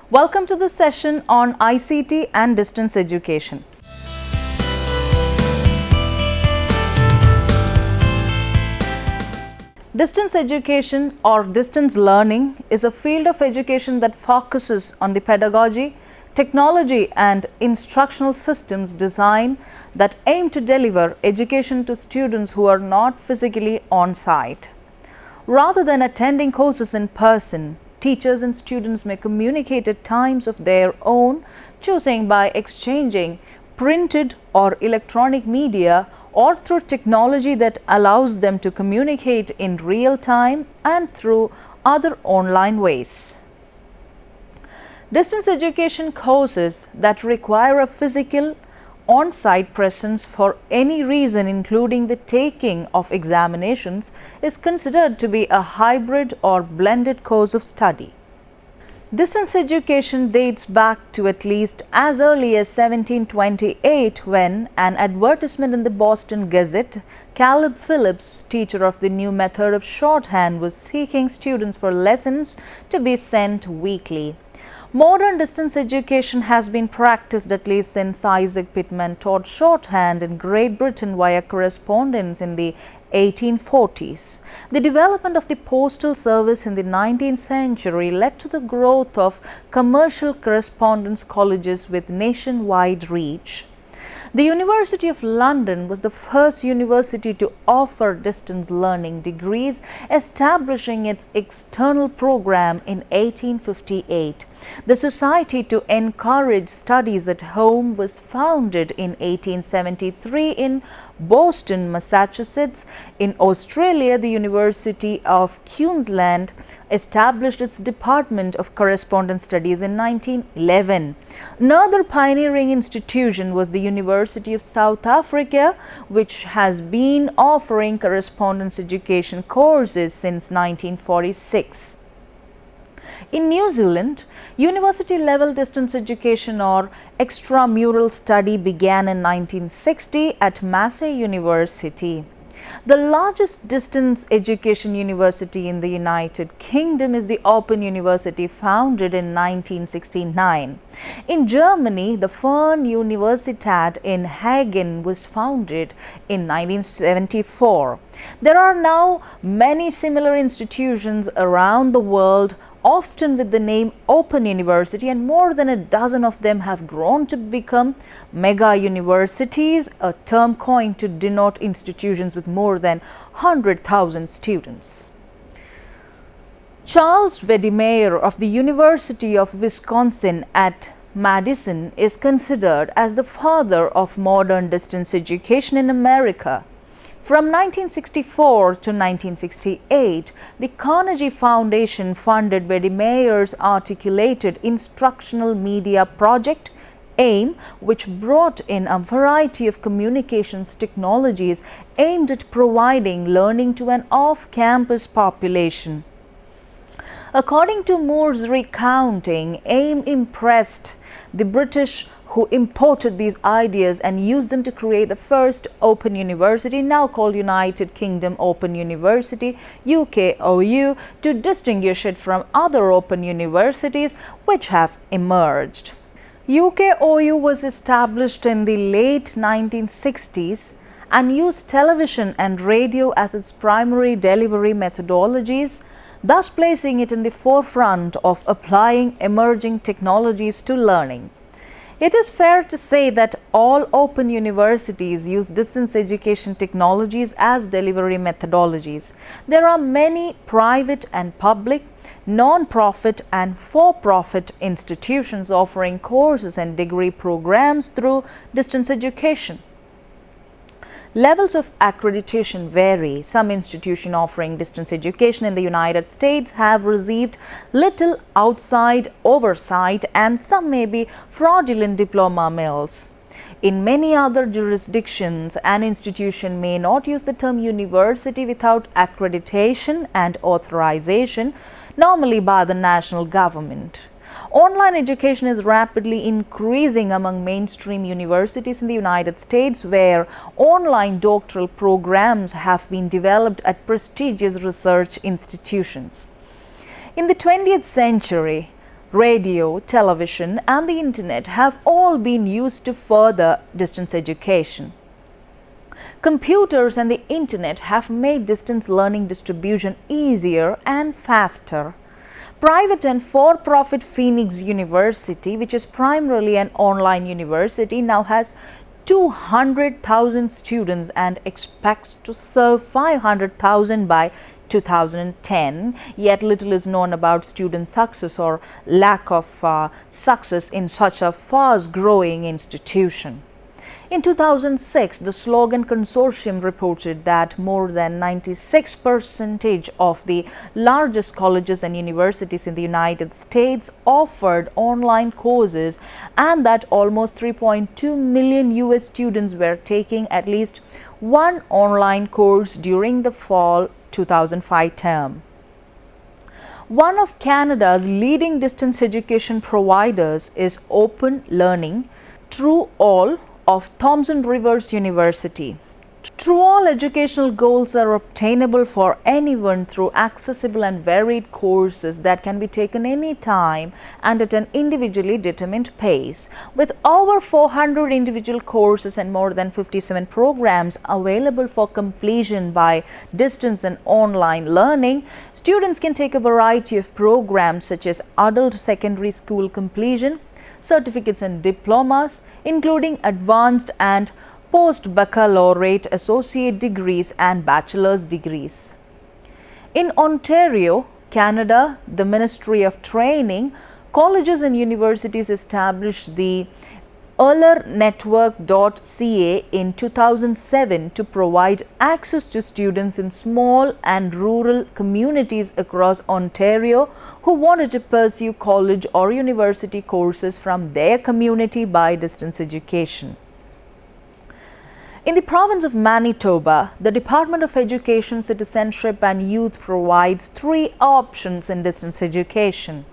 Welcome to the session on ICT and distance education. Distance education or distance learning is a field of education that focuses on the pedagogy, technology and instructional systems design that aim to deliver education to students who are not physically on site. Rather than attending courses in person, teachers and students may communicate at times of their own, choosing by exchanging printed or electronic media or through technology that allows them to communicate in real time and through other online ways. Distance education courses that require a physical on-site presence for any reason, including the taking of examinations, is considered to be a hybrid or blended course of study. Distance education dates back to at least as early as 1728 when an advertisement in the Boston Gazette, Caleb Phillips, teacher of the new method of shorthand, was seeking students for lessons to be sent weekly. Modern distance education has been practiced at least since Isaac Pitman taught shorthand in Great Britain via correspondence in the 1840s. The development of the postal service in the 19th century led to the growth of commercial correspondence colleges with nationwide reach. The University of London was the first university to offer distance learning degrees, establishing its external program in 1858. The Society to Encourage Studies at Home was founded in 1873 in Boston, Massachusetts. In Australia, the University of Queensland established its Department of Correspondence Studies in 1911. Another pioneering institution was the University of South Africa, which has been offering correspondence education courses since 1946. In New Zealand, university-level distance education or extramural study began in 1960 at Massey University. The largest distance education university in the United Kingdom is the Open University, founded in 1969. In Germany, the Fernuniversität in Hagen was founded in 1974. There are now many similar institutions around the world, often with the name Open University, and more than a dozen of them have grown to become mega universities, a term coined to denote institutions with more than 100,000 students. Charles Wedemeyer of the University of Wisconsin at Madison is considered as the father of modern distance education in America. From 1964 to 1968, the Carnegie Foundation funded Wedemeyer's articulated instructional media project, AIM, which brought in a variety of communications technologies aimed at providing learning to an off-campus population. According to Moore's recounting, AIM impressed the British, who imported these ideas and used them to create the first Open University, now called United Kingdom Open University, UKOU, to distinguish it from other open universities which have emerged. UKOU was established in the late 1960s and used television and radio as its primary delivery methodologies, thus placing it in the forefront of applying emerging technologies to learning. It is fair to say that all open universities use distance education technologies as delivery methodologies. There are many private and public, non-profit and for-profit institutions offering courses and degree programs through distance education. Levels of accreditation vary. Some institutions offering distance education in the United States have received little outside oversight, and some may be fraudulent diploma mills. In many other jurisdictions, an institution may not use the term university without accreditation and authorization, normally by the national government. Online education is rapidly increasing among mainstream universities in the United States, where online doctoral programs have been developed at prestigious research institutions. In the 20th century, Radio, television, and the internet have all been used to further distance education. Computers and the internet have made distance learning distribution easier and faster. Private and for-profit Phoenix University, which is primarily an online university, now has 200,000 students and expects to serve 500,000 by 2010, yet little is known about student success or lack of success in such a fast-growing institution. In 2006, the Slogan Consortium reported that more than 96% of the largest colleges and universities in the United States offered online courses and that almost 3.2 million US students were taking at least one online course during the fall 2005 term. One of Canada's leading distance education providers is Open Learning Through All of Thompson Rivers University. True all educational goals are obtainable for anyone through accessible and varied courses that can be taken anytime and at an individually determined pace. With over 400 individual courses and more than 57 programs available for completion by distance and online learning, students can take a variety of programs such as adult secondary school completion, certificates and diplomas, including advanced and post-baccalaureate associate degrees and bachelor's degrees. In Ontario, Canada, the Ministry of Training, colleges and universities established the EarlerNetwork.ca in 2007 to provide access to students in small and rural communities across Ontario who wanted to pursue college or university courses from their community by distance education. In the province of Manitoba, the Department of Education, Citizenship and Youth provides 3 options in distance education: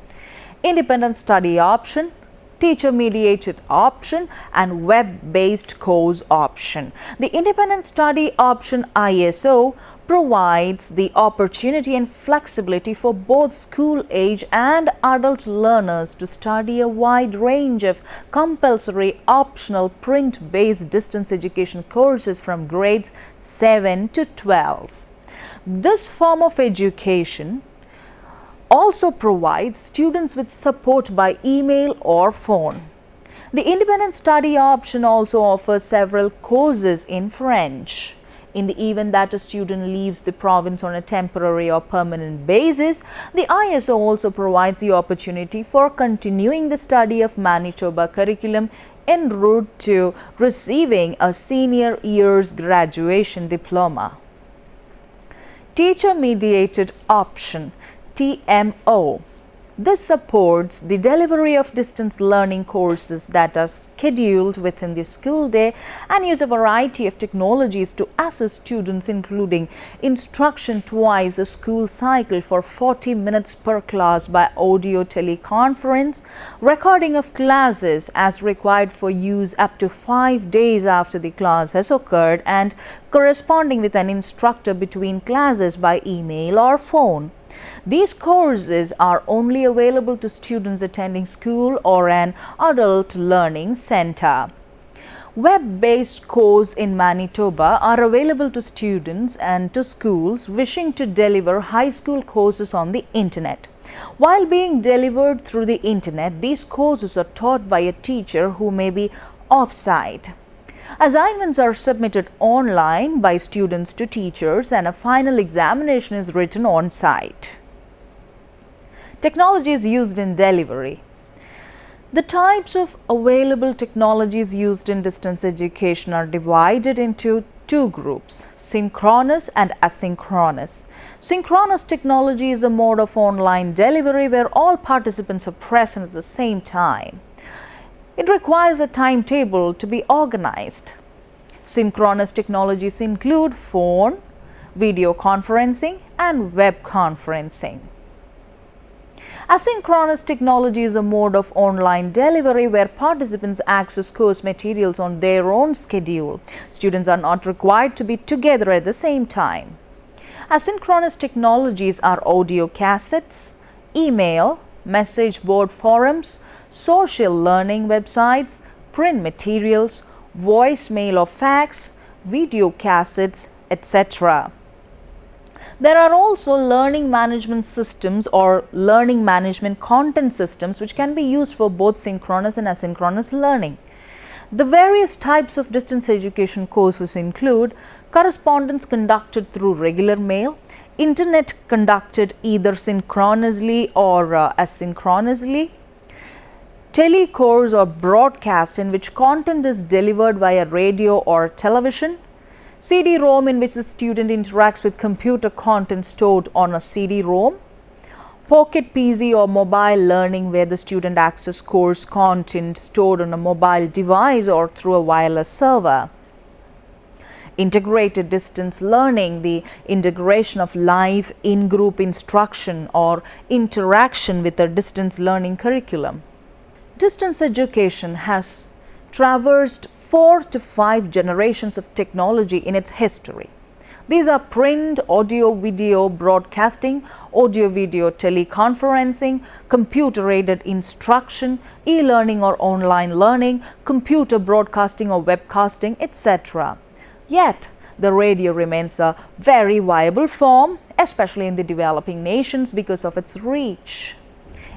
independent study option, teacher-mediated option, and web-based course option. The independent study option ISO provides the opportunity and flexibility for both school-age and adult learners to study a wide range of compulsory optional print-based distance education courses from grades 7 to 12. This form of education also provides students with support by email or phone. The independent study option also offers several courses in French. In the event that a student leaves the province on a temporary or permanent basis, the ISO also provides the opportunity for continuing the study of Manitoba curriculum en route to receiving a senior year's graduation diploma. Teacher-mediated option TMO. This supports the delivery of distance learning courses that are scheduled within the school day and use a variety of technologies to assist students, including instruction twice a school cycle for 40 minutes per class by audio teleconference, recording of classes as required for use up to 5 days after the class has occurred, and corresponding with an instructor between classes by email or phone. These courses are only available to students attending school or an adult learning center. Web-based courses in Manitoba are available to students and to schools wishing to deliver high school courses on the internet. While being delivered through the internet, these courses are taught by a teacher who may be off-site. Assignments are submitted online by students to teachers and a final examination is written on site. Technologies used in delivery. The types of available technologies used in distance education are divided into 2 groups: synchronous and asynchronous. Synchronous technology is a mode of online delivery where all participants are present at the same time. It requires a timetable to be organized. Synchronous technologies include phone, video conferencing, and web conferencing. Asynchronous technology is a mode of online delivery where participants access course materials on their own schedule. Students are not required to be together at the same time. Asynchronous technologies are audio cassettes, email, message board forums, social learning websites, print materials, voicemail or fax, video cassettes, etc. There are also learning management systems or learning management content systems which can be used for both synchronous and asynchronous learning. The various types of distance education courses include correspondence conducted through regular mail, internet conducted either synchronously or asynchronously, telecourse or broadcast in which content is delivered via radio or television, CD-ROM in which the student interacts with computer content stored on a CD-ROM, pocket PC or mobile learning where the student accesses course content stored on a mobile device or through a wireless server. Integrated distance learning, the integration of live in-group instruction or interaction with a distance learning curriculum. Distance education has traversed 4 to 5 generations of technology in its history. These are print, audio-video broadcasting, audio-video teleconferencing, computer-aided instruction, e-learning or online learning, computer broadcasting or webcasting, etc. Yet, the radio remains a very viable form, especially in the developing nations because of its reach.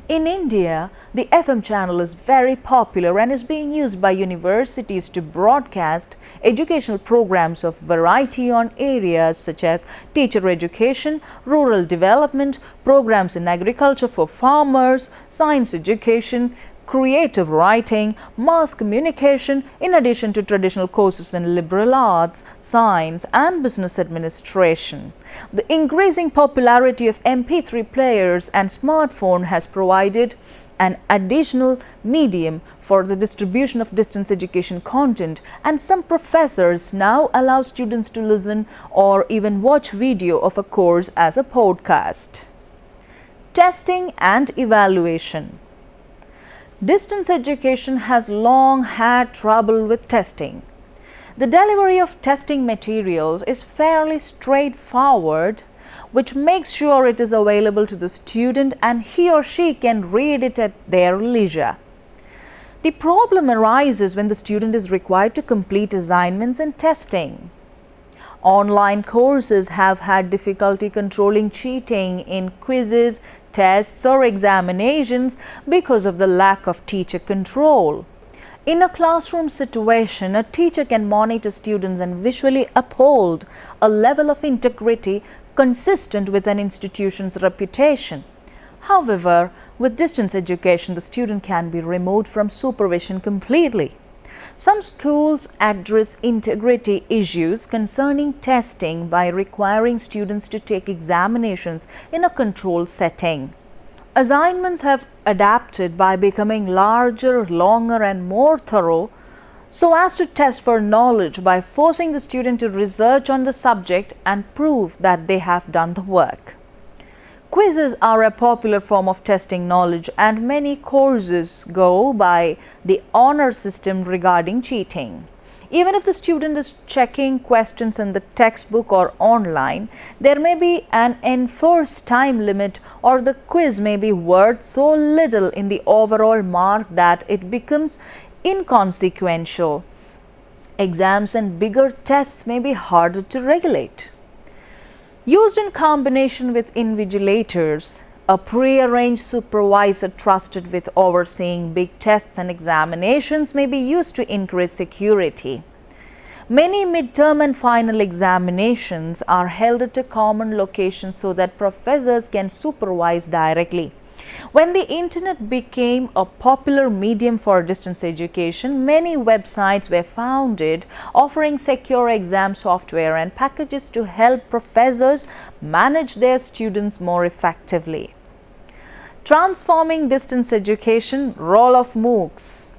In India, the FM channel is very popular and is being used by universities to broadcast educational programs of variety on areas such as teacher education, rural development, programs in agriculture for farmers, science education, creative writing, mass communication, in addition to traditional courses in liberal arts, science and business administration. The increasing popularity of MP3 players and smartphone has provided an additional medium for the distribution of distance education content, and some professors now allow students to listen or even watch video of a course as a podcast. Testing and evaluation. Distance education has long had trouble with testing. The delivery of testing materials is fairly straightforward, which makes sure it is available to the student and he or she can read it at their leisure. The problem arises when the student is required to complete assignments and testing. Online courses have had difficulty controlling cheating in quizzes, tests or examinations because of the lack of teacher control. In a classroom situation, a teacher can monitor students and visually uphold a level of integrity consistent with an institution's reputation. However, with distance education, the student can be removed from supervision completely. Some schools address integrity issues concerning testing by requiring students to take examinations in a controlled setting. Assignments have adapted by becoming larger, longer and more thorough so as to test for knowledge by forcing the student to research on the subject and prove that they have done the work. Quizzes are a popular form of testing knowledge, and many courses go by the honor system regarding cheating. Even if the student is checking questions in the textbook or online, there may be an enforced time limit, or the quiz may be worth so little in the overall mark that it becomes inconsequential. Exams and bigger tests may be harder to regulate. Used in combination with invigilators, a pre-arranged supervisor trusted with overseeing big tests and examinations may be used to increase security. Many midterm and final examinations are held at a common location so that professors can supervise directly. When the internet became a popular medium for distance education, many websites were founded offering secure exam software and packages to help professors manage their students more effectively. Transforming distance education, role of MOOCs.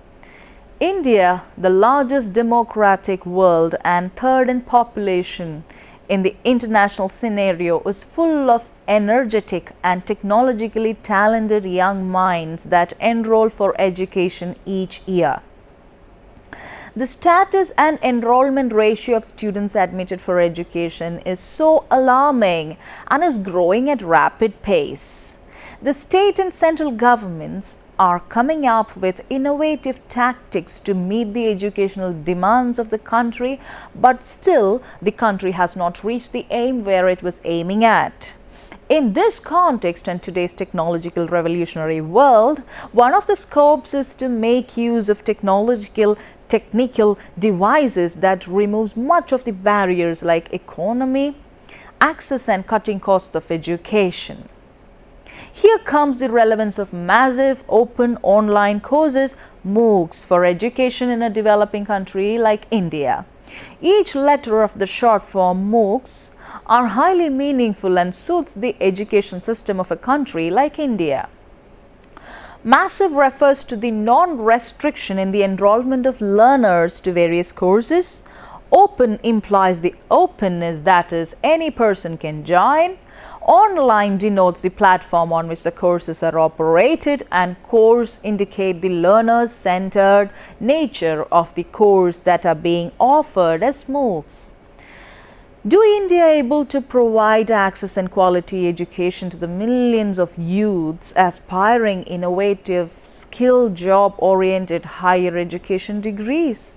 India, the largest democratic world and third in population in the international scenario, is full of energetic and technologically talented young minds that enroll for education each year. The status and enrollment ratio of students admitted for education is so alarming and is growing at rapid pace. The state and central governments are coming up with innovative tactics to meet the educational demands of the country, but still the country has not reached the aim where it was aiming at. In this context and today's technological revolutionary world, one of the scopes is to make use of technical devices that removes much of the barriers like economy, access and cutting costs of education. Here comes the relevance of massive open online courses, MOOCs, for education in a developing country like India. Each letter of the short form MOOCs are highly meaningful and suits the education system of a country like India. Massive refers to the non-restriction in the enrollment of learners to various courses. Open implies the openness, that is, any person can join. Online denotes the platform on which the courses are operated, and course indicate the learner-centered nature of the course that are being offered as MOOCs. Do India able to provide access and quality education to the millions of youths aspiring innovative, skill job-oriented higher education degrees?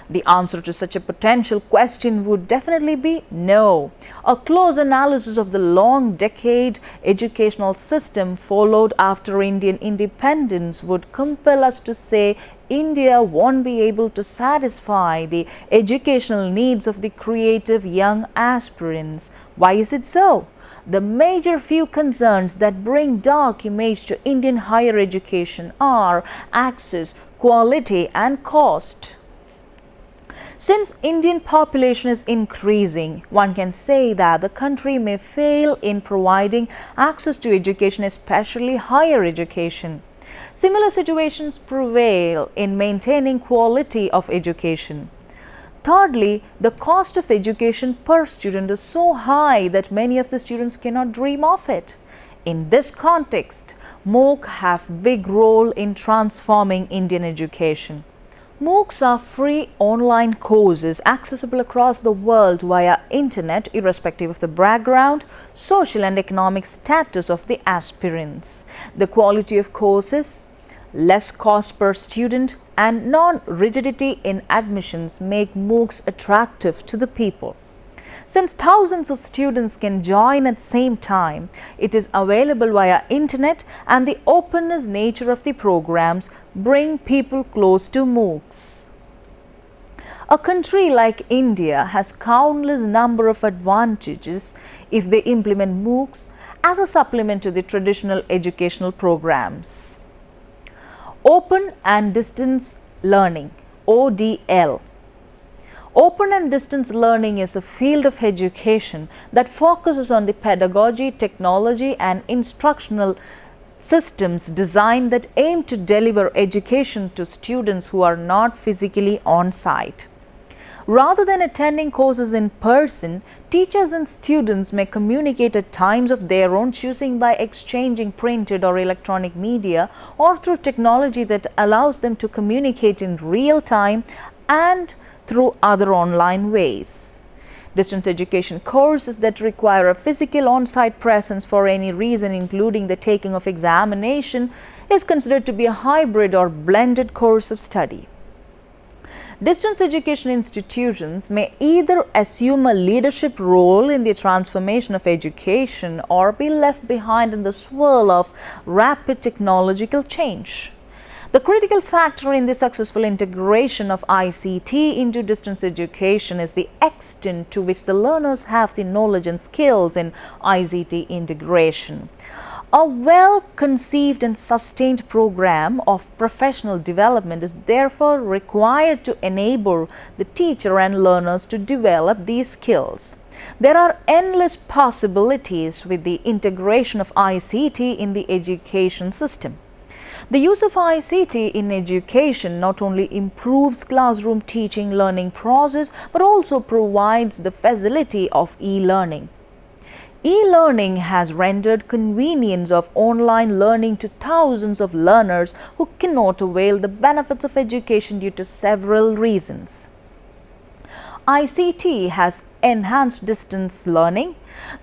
The answer to such a potential question would definitely be no. A close analysis of the long decade educational system followed after Indian independence would compel us to say India won't be able to satisfy the educational needs of the creative young aspirants. Why is it so? The major few concerns that bring dark image to Indian higher education are access, quality and cost. Since Indian population is increasing, one can say that the country may fail in providing access to education, especially higher education. Similar situations prevail in maintaining quality of education. Thirdly, the cost of education per student is so high that many of the students cannot dream of it. In this context, MOOC have big role in transforming Indian education. MOOCs are free online courses accessible across the world via internet, irrespective of the background, social and economic status of the aspirants. The quality of courses, less cost per student and non-rigidity in admissions make MOOCs attractive to the people. Since thousands of students can join at the same time, it is available via internet, and the openness nature of the programs bring people close to MOOCs. A country like India has countless number of advantages if they implement MOOCs as a supplement to the traditional educational programs. Open and Distance Learning, ODL. Open and distance learning is a field of education that focuses on the pedagogy, technology and instructional systems designed that aim to deliver education to students who are not physically on site. Rather than attending courses in person, teachers and students may communicate at times of their own choosing by exchanging printed or electronic media, or through technology that allows them to communicate in real time and through other online ways. Distance education courses that require a physical on-site presence for any reason, including the taking of examination, is considered to be a hybrid or blended course of study. Distance education institutions may either assume a leadership role in the transformation of education or be left behind in the swirl of rapid technological change. The critical factor in the successful integration of ICT into distance education is the extent to which the learners have the knowledge and skills in ICT integration. A well-conceived and sustained program of professional development is therefore required to enable the teacher and learners to develop these skills. There are endless possibilities with the integration of ICT in the education system. The use of ICT in education not only improves classroom teaching learning process but also provides the facility of e-learning. E-learning has rendered convenience of online learning to thousands of learners who cannot avail the benefits of education due to several reasons. ICT has enhanced distance learning.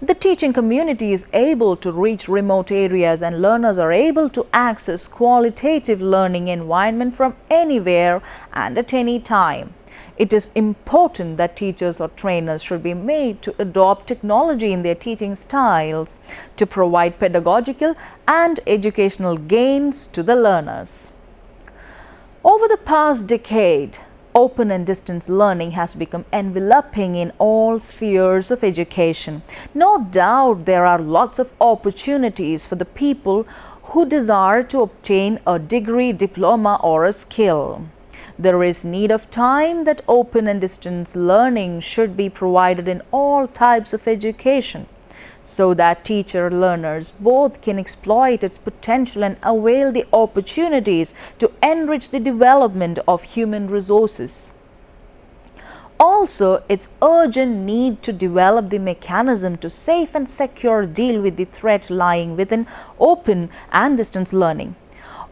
The teaching community is able to reach remote areas and learners are able to access qualitative learning environment from anywhere and at any time. It is important that teachers or trainers should be made to adopt technology in their teaching styles to provide pedagogical and educational gains to the learners. Over the past decade, open and distance learning has become enveloping in all spheres of education. No doubt there are lots of opportunities for the people who desire to obtain a degree, diploma or a skill. There is need of time that open and distance learning should be provided in all types of education, so that teacher learners both can exploit its potential and avail the opportunities to enrich the development of human resources. Also, it's urgent need to develop the mechanism to safe and secure deal with the threat lying within open and distance learning.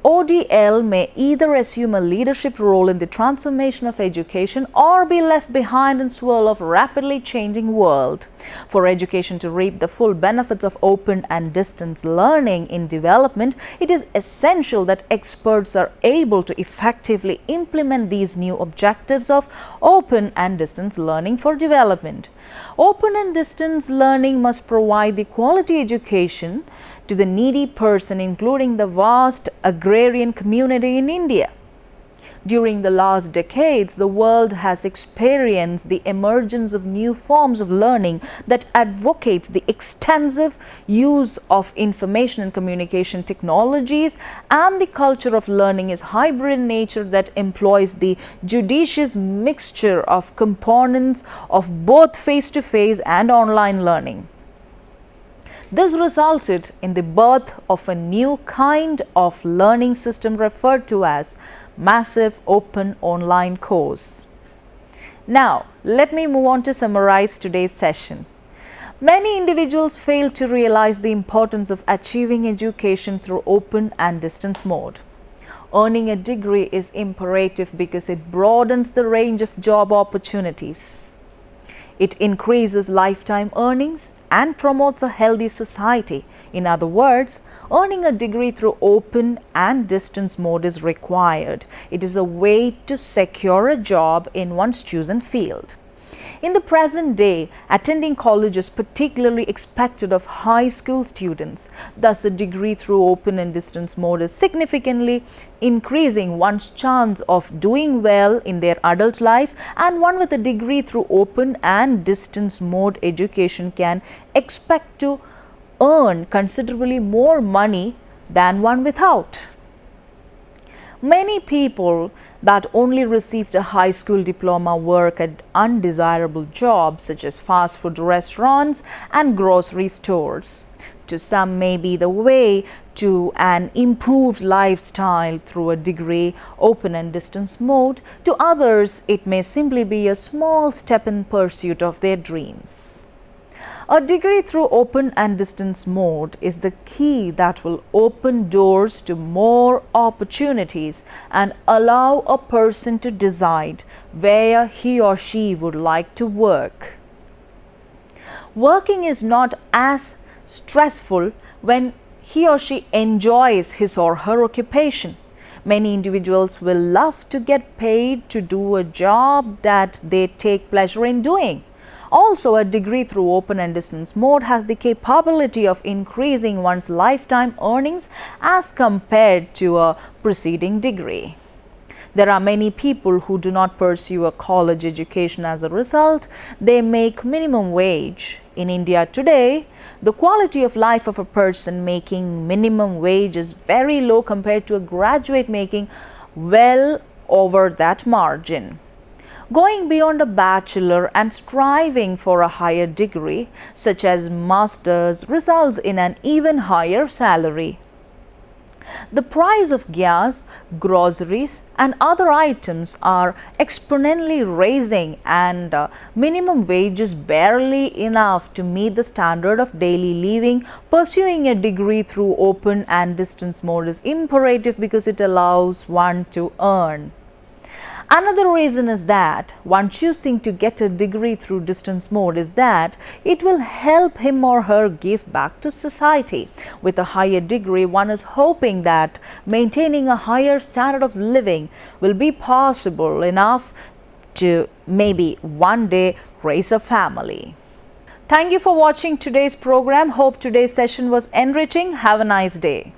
ODL may either assume a leadership role in the transformation of education or be left behind in swirl of rapidly changing world. For education to reap the full benefits of open and distance learning in development, it is essential that experts are able to effectively implement these new objectives of open and distance learning for development. Open and distance learning must provide the quality education to the needy person, including the vast agrarian community in India. During the last decades, the world has experienced the emergence of new forms of learning that advocates the extensive use of information and communication technologies, and the culture of learning is hybrid in nature that employs the judicious mixture of components of both face-to-face and online learning. This resulted in the birth of a new kind of learning system referred to as massive open online course. Now, let me move on to summarize today's session. Many individuals fail to realize the importance of achieving education through open and distance mode. Earning a degree is imperative because it broadens the range of job opportunities. It increases lifetime earnings and promotes a healthy society. In other words, earning a degree through open and distance mode is required. It is a way to secure a job in one's chosen field. In the present day, attending college is particularly expected of high school students. Thus, a degree through open and distance mode is significantly increasing one's chance of doing well in their adult life, and one with a degree through open and distance mode education can expect to earn considerably more money than one without. Many people that only received a high school diploma work at undesirable jobs such as fast food restaurants and grocery stores. To some may be the way to an improved lifestyle through a degree, open and distance mode. To others, it may simply be a small step in pursuit of their dreams. A degree through open and distance mode is the key that will open doors to more opportunities and allow a person to decide where he or she would like to work. Working is not as stressful when he or she enjoys his or her occupation. Many individuals will love to get paid to do a job that they take pleasure in doing. Also, a degree through open and distance mode has the capability of increasing one's lifetime earnings as compared to a preceding degree. There are many people who do not pursue a college education as a result. They make minimum wage. In India today, the quality of life of a person making minimum wage is very low compared to a graduate making well over that margin. Going beyond a bachelor and striving for a higher degree, such as master's, results in an even higher salary. The price of gas, groceries and other items are exponentially rising, and minimum wage is barely enough to meet the standard of daily living. Pursuing a degree through open and distance mode is imperative because it allows one to earn. Another reason is that one choosing to get a degree through distance mode is that it will help him or her give back to society. With a higher degree, one is hoping that maintaining a higher standard of living will be possible enough to maybe one day raise a family. Thank you for watching today's program. Hope today's session was enriching. Have a nice day.